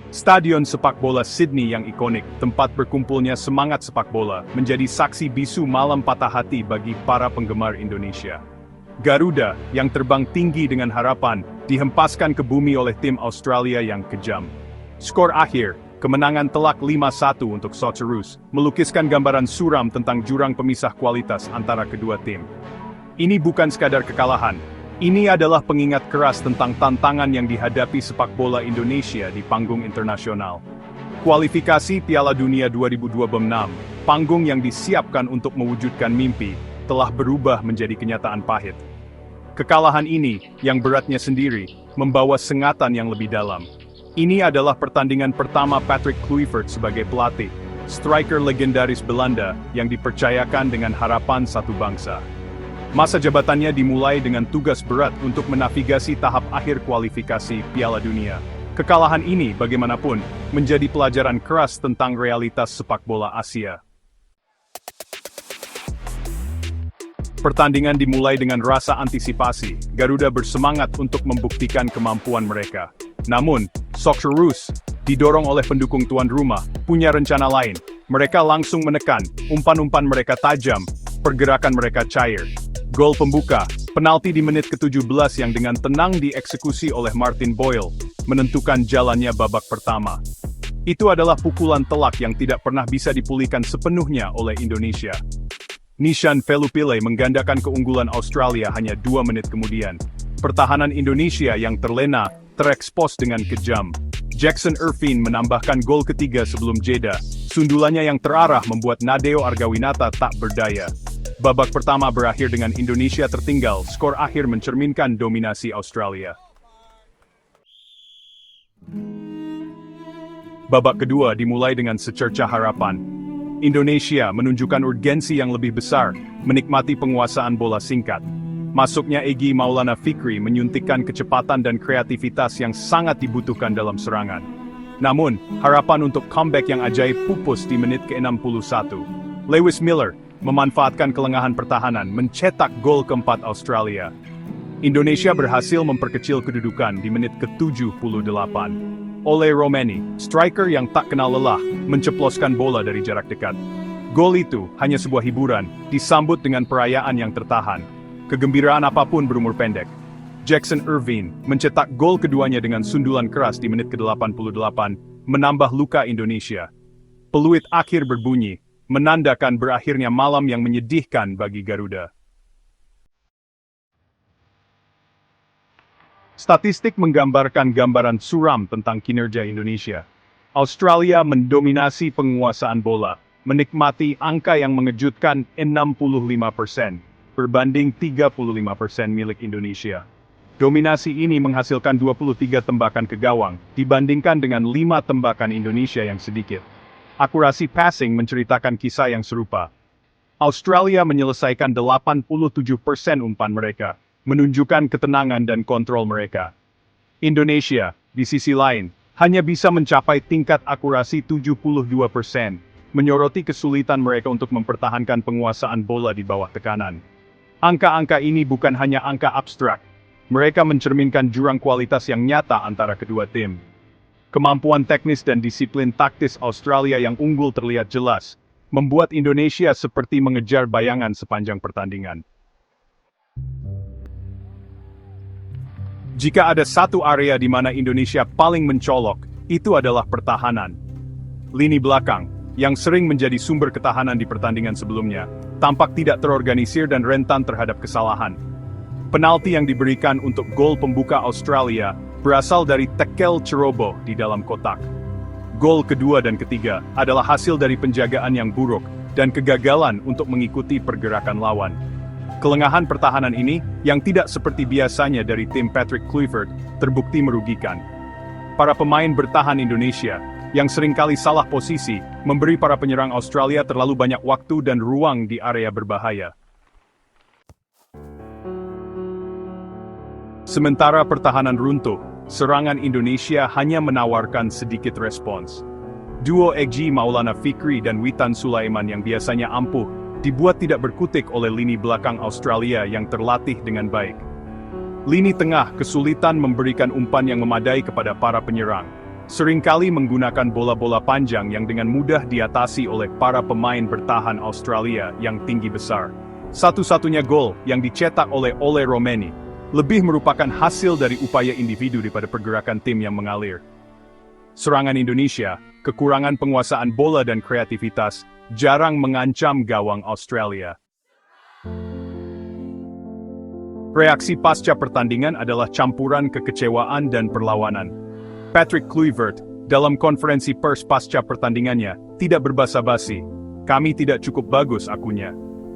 Stadion sepak bola Sydney yang ikonik, tempat berkumpulnya semangat sepak bola, menjadi saksi bisu malam patah hati bagi para penggemar Indonesia. Garuda, yang terbang tinggi dengan harapan, dihempaskan ke bumi oleh tim Australia yang kejam. Skor akhir, kemenangan telak 5-1 untuk Socceroos, melukiskan gambaran suram tentang jurang pemisah kualitas antara kedua tim. Ini bukan sekadar kekalahan, ini adalah pengingat keras tentang tantangan yang dihadapi sepak bola Indonesia di panggung internasional. Kualifikasi Piala Dunia 2026, panggung yang disiapkan untuk mewujudkan mimpi, telah berubah menjadi kenyataan pahit. Kekalahan ini, yang beratnya sendiri, membawa sengatan yang lebih dalam. Ini adalah pertandingan pertama Patrick Kluivert sebagai pelatih, striker legendaris Belanda yang dipercayakan dengan harapan satu bangsa. Masa jabatannya dimulai dengan tugas berat untuk menavigasi tahap akhir kualifikasi Piala Dunia. Kekalahan ini, bagaimanapun, menjadi pelajaran keras tentang realitas sepak bola Asia. Pertandingan dimulai dengan rasa antisipasi. Garuda bersemangat untuk membuktikan kemampuan mereka. Namun, Socceroos, didorong oleh pendukung tuan rumah, punya rencana lain. Mereka langsung menekan, umpan-umpan mereka tajam, pergerakan mereka cair. Gol pembuka, penalti di menit ke-17 yang dengan tenang dieksekusi oleh Martin Boyle, menentukan jalannya babak pertama. Itu adalah pukulan telak yang tidak pernah bisa dipulihkan sepenuhnya oleh Indonesia. Nishan Velupillay menggandakan keunggulan Australia hanya 2 menit kemudian. Pertahanan Indonesia yang terlena, terekspos dengan kejam. Jackson Irvine menambahkan gol ketiga sebelum jeda. Sundulannya yang terarah membuat Nadeo Argawinata tak berdaya. Babak pertama berakhir dengan Indonesia tertinggal, skor akhir mencerminkan dominasi Australia. Babak kedua dimulai dengan secercah harapan. Indonesia menunjukkan urgensi yang lebih besar, menikmati penguasaan bola singkat. Masuknya Egy Maulana Fikri menyuntikkan kecepatan dan kreativitas yang sangat dibutuhkan dalam serangan. Namun, harapan untuk comeback yang ajaib pupus di menit ke-61. Lewis Miller memanfaatkan kelengahan pertahanan, mencetak gol keempat Australia. Indonesia berhasil memperkecil kedudukan di menit ke-78. Ole Romeni, striker yang tak kenal lelah, menceploskan bola dari jarak dekat. Gol itu hanya sebuah hiburan, disambut dengan perayaan yang tertahan. Kegembiraan apapun berumur pendek. Jackson Irvine mencetak gol keduanya dengan sundulan keras di menit ke-88, menambah luka Indonesia. Peluit akhir berbunyi, menandakan berakhirnya malam yang menyedihkan bagi Garuda. Statistik menggambarkan gambaran suram tentang kinerja Indonesia. Australia mendominasi penguasaan bola, menikmati angka yang mengejutkan 65%, berbanding 35% milik Indonesia. Dominasi ini menghasilkan 23 tembakan ke gawang, dibandingkan dengan 5 tembakan Indonesia yang sedikit. Akurasi passing menceritakan kisah yang serupa. Australia menyelesaikan 87% umpan mereka, menunjukkan ketenangan dan kontrol mereka. Indonesia, di sisi lain, hanya bisa mencapai tingkat akurasi 72%, menyoroti kesulitan mereka untuk mempertahankan penguasaan bola di bawah tekanan. Angka-angka ini bukan hanya angka abstrak, mereka mencerminkan jurang kualitas yang nyata antara kedua tim. Kemampuan teknis dan disiplin taktis Australia yang unggul terlihat jelas, membuat Indonesia seperti mengejar bayangan sepanjang pertandingan. Jika ada satu area di mana Indonesia paling mencolok, itu adalah pertahanan. Lini belakang, yang sering menjadi sumber ketahanan di pertandingan sebelumnya, tampak tidak terorganisir dan rentan terhadap kesalahan. Penalti yang diberikan untuk gol pembuka Australia berasal dari tekel ceroboh di dalam kotak. Gol kedua dan ketiga adalah hasil dari penjagaan yang buruk dan kegagalan untuk mengikuti pergerakan lawan. Kelengahan pertahanan ini, yang tidak seperti biasanya dari tim Patrick Kluivert, terbukti merugikan. Para pemain bertahan Indonesia, yang seringkali salah posisi, memberi para penyerang Australia terlalu banyak waktu dan ruang di area berbahaya. Sementara pertahanan runtuh, serangan Indonesia hanya menawarkan sedikit respons. Duo Egy Maulana Fikri dan Witan Sulaiman yang biasanya ampuh, dibuat tidak berkutik oleh lini belakang Australia yang terlatih dengan baik. Lini tengah kesulitan memberikan umpan yang memadai kepada para penyerang. seringkali menggunakan bola-bola panjang yang dengan mudah diatasi oleh para pemain bertahan Australia yang tinggi besar. Satu-satunya gol yang dicetak oleh Ole Romeni lebih merupakan hasil dari upaya individu daripada pergerakan tim yang mengalir. Serangan Indonesia, kekurangan penguasaan bola dan kreativitas, jarang mengancam gawang Australia. Reaksi pasca pertandingan adalah campuran kekecewaan dan perlawanan. Patrick Kluivert, dalam konferensi pers pasca pertandingannya, tidak berbasa-basi. Kami tidak cukup bagus akunya.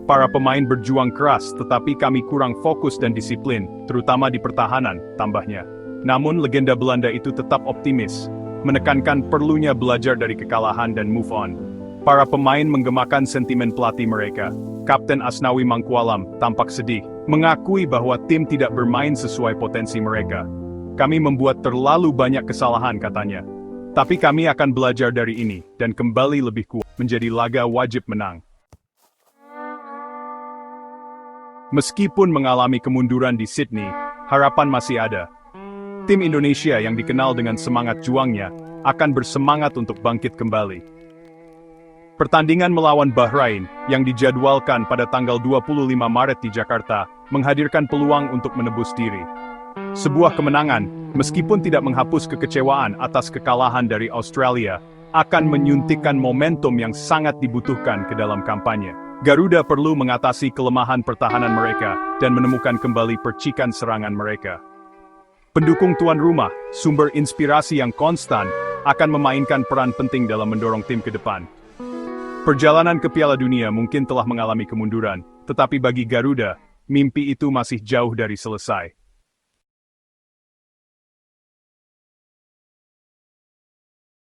Para pemain berjuang keras tetapi kami kurang fokus dan disiplin, terutama di pertahanan, tambahnya. Namun legenda Belanda itu tetap optimis, menekankan perlunya belajar dari kekalahan dan move on. Para pemain menggemakan sentimen pelatih mereka. Kapten Asnawi Mangkualam tampak sedih, mengakui bahwa tim tidak bermain sesuai potensi mereka. Kami membuat terlalu banyak kesalahan katanya. Tapi kami akan belajar dari ini, dan kembali lebih kuat, menjadi laga wajib menang. Meskipun mengalami kemunduran di Sydney, harapan masih ada. Tim Indonesia yang dikenal dengan semangat juangnya, akan bersemangat untuk bangkit kembali. Pertandingan melawan Bahrain, yang dijadwalkan pada tanggal 25 Maret di Jakarta, menghadirkan peluang untuk menebus diri. Sebuah kemenangan, meskipun tidak menghapus kekecewaan atas kekalahan dari Australia, akan menyuntikkan momentum yang sangat dibutuhkan ke dalam kampanye. Garuda perlu mengatasi kelemahan pertahanan mereka dan menemukan kembali percikan serangan mereka. Pendukung tuan rumah, sumber inspirasi yang konstan, akan memainkan peran penting dalam mendorong tim ke depan. Perjalanan ke Piala Dunia mungkin telah mengalami kemunduran, tetapi bagi Garuda, mimpi itu masih jauh dari selesai.